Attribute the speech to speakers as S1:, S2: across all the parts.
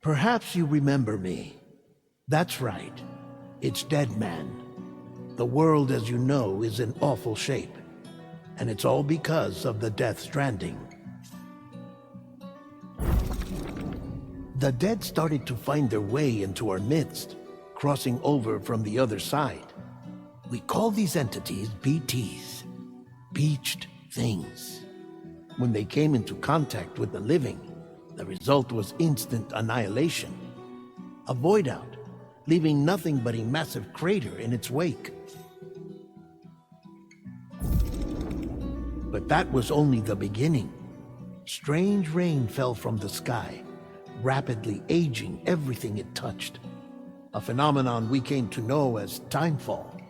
S1: Perhaps you remember me. That's right. It's Dead Man. The world, as you know, is in awful shape. And it's all because of the Death Stranding. The dead started to find their way into our midst, crossing over from the other side. We call these entities BTs, Beached Things. When they came into contact with the living, the result was instant annihilation. A void out, leaving nothing but a massive crater in its wake. But that was only the beginning. Strange rain fell from the sky, rapidly aging everything it touched. A phenomenon we came to know as timefall.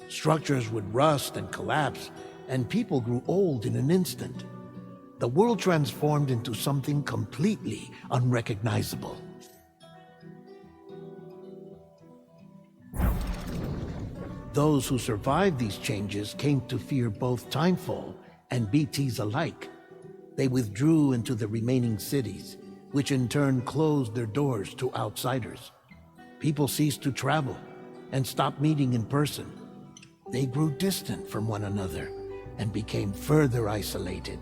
S1: Structures would rust and collapse, and people grew old in an instant. The world transformed into something completely unrecognizable. Those who survived these changes came to fear both timefall and BTs alike. They withdrew into the remaining cities, which in turn closed their doors to outsiders. People ceased to travel and stopped meeting in person. They grew distant from one another and became further isolated.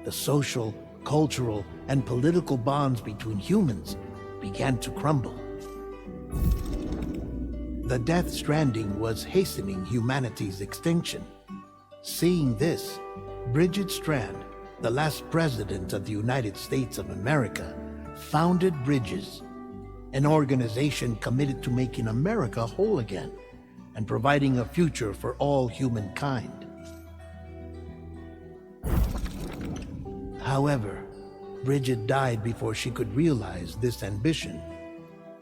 S1: The social, cultural, and political bonds between humans began to crumble. The Death Stranding was hastening humanity's extinction. Seeing this, Bridget Strand, the last president of the United States of America, founded Bridges, an organization committed to making America whole again and providing a future for all humankind. However, Bridget died before she could realize this ambition.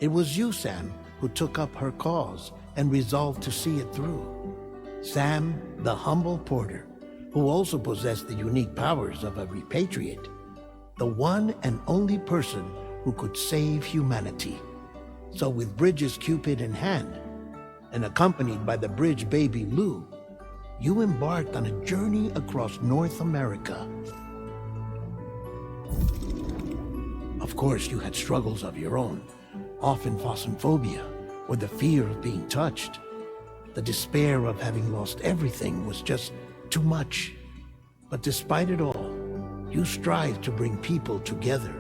S1: It was you, Sam, who took up her cause and resolved to see it through. Sam, the humble porter, who also possessed the unique powers of a repatriate, the one and only person who could save humanity. So with Bridges' Cupid in hand, and accompanied by the bridge baby Lou, you embarked on a journey across North America. Of course, you had struggles of your own, often phosmophobia, or the fear of being touched. The despair of having lost everything was just too much. But despite it all, you strive to bring people together.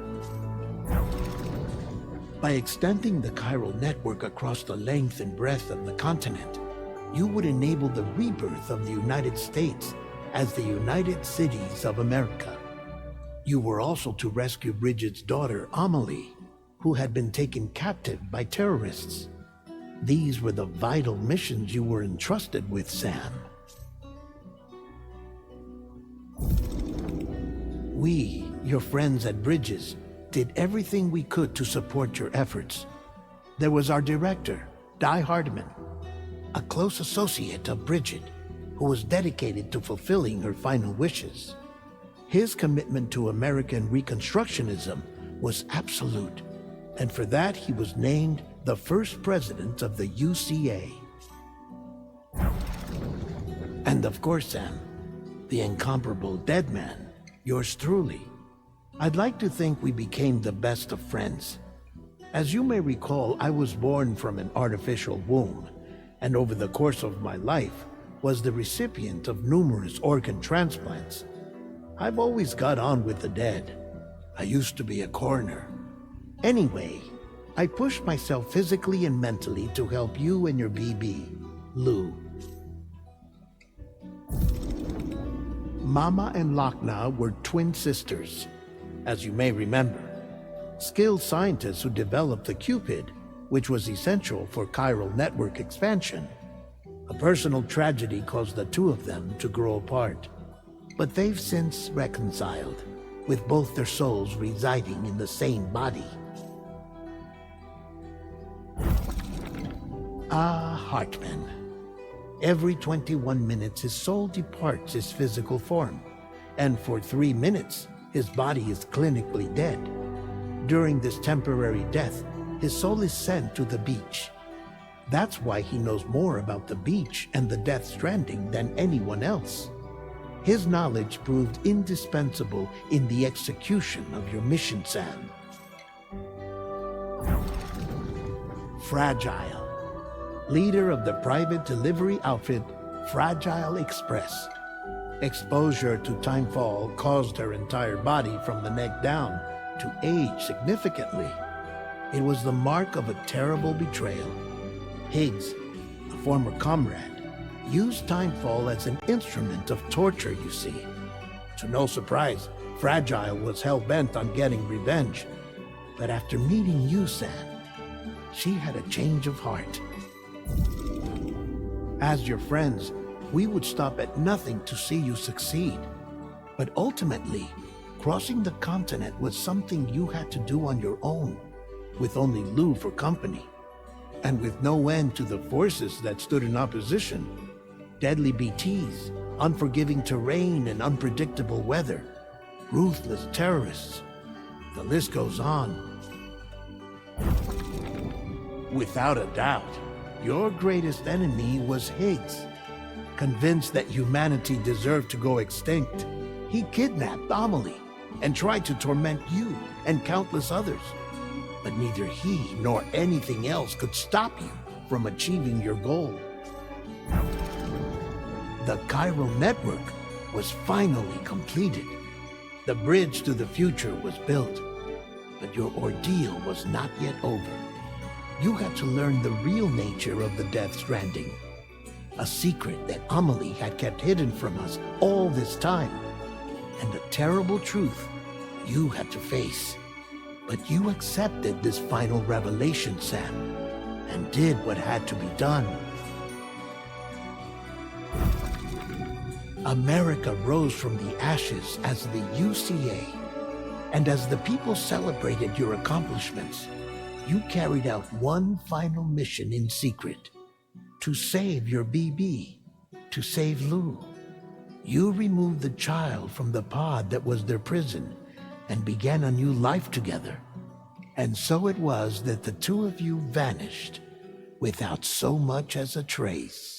S1: By extending the chiral network across the length and breadth of the continent, you would enable the rebirth of the United States as the United Cities of America. You were also to rescue Bridget's daughter, Amelie, who had been taken captive by terrorists. These were the vital missions you were entrusted with, Sam. We, your friends at Bridges, did everything we could to support your efforts. There was our director, Di Hardman, a close associate of Bridget, who was dedicated to fulfilling her final wishes. His commitment to American Reconstructionism was absolute, and for that he was named the first president of the UCA. And of course, Sam, the incomparable Dead Man, yours truly. I'd like to think we became the best of friends. As you may recall, I was born from an artificial womb, and over the course of my life was the recipient of numerous organ transplants. I've always got on with the dead. I used to be a coroner. Anyway, I pushed myself physically and mentally to help you and your BB, Lou. Mama and Lochna were twin sisters, as you may remember. Skilled scientists who developed the Cupid, which was essential for chiral network expansion. A personal tragedy caused the two of them to grow apart. But they've since reconciled, with both their souls residing in the same body. Hartman. Every 21 minutes his soul departs his physical form, and for 3 minutes his body is clinically dead. During this temporary death, his soul is sent to the beach. That's why he knows more about the beach and the Death Stranding than anyone else. His knowledge proved indispensable in the execution of your mission, Sam. Fragile, leader of the private delivery outfit Fragile Express. Exposure to timefall caused her entire body from the neck down to age significantly. It was the mark of a terrible betrayal. Higgs, a former comrade, used timefall as an instrument of torture, you see. To no surprise, Fragile was hell-bent on getting revenge. But after meeting you, Sam, she had a change of heart. As your friends, we would stop at nothing to see you succeed. But ultimately, crossing the continent was something you had to do on your own, with only Lou for company, and with no end to the forces that stood in opposition. Deadly BTs, unforgiving terrain and unpredictable weather, ruthless terrorists. The list goes on. Without a doubt, your greatest enemy was Higgs. Convinced that humanity deserved to go extinct, he kidnapped Amelie and tried to torment you and countless others. But neither he nor anything else could stop you from achieving your goal. The chiral network was finally completed. The bridge to the future was built. But your ordeal was not yet over. You had to learn the real nature of the Death Stranding. A secret that Amelie had kept hidden from us all this time. And the terrible truth you had to face. But you accepted this final revelation, Sam, and did what had to be done. America rose from the ashes as the UCA. And as the people celebrated your accomplishments, you carried out one final mission in secret. To save your BB, to save Lou. You removed the child from the pod that was their prison and began a new life together. And so it was that the two of you vanished without so much as a trace.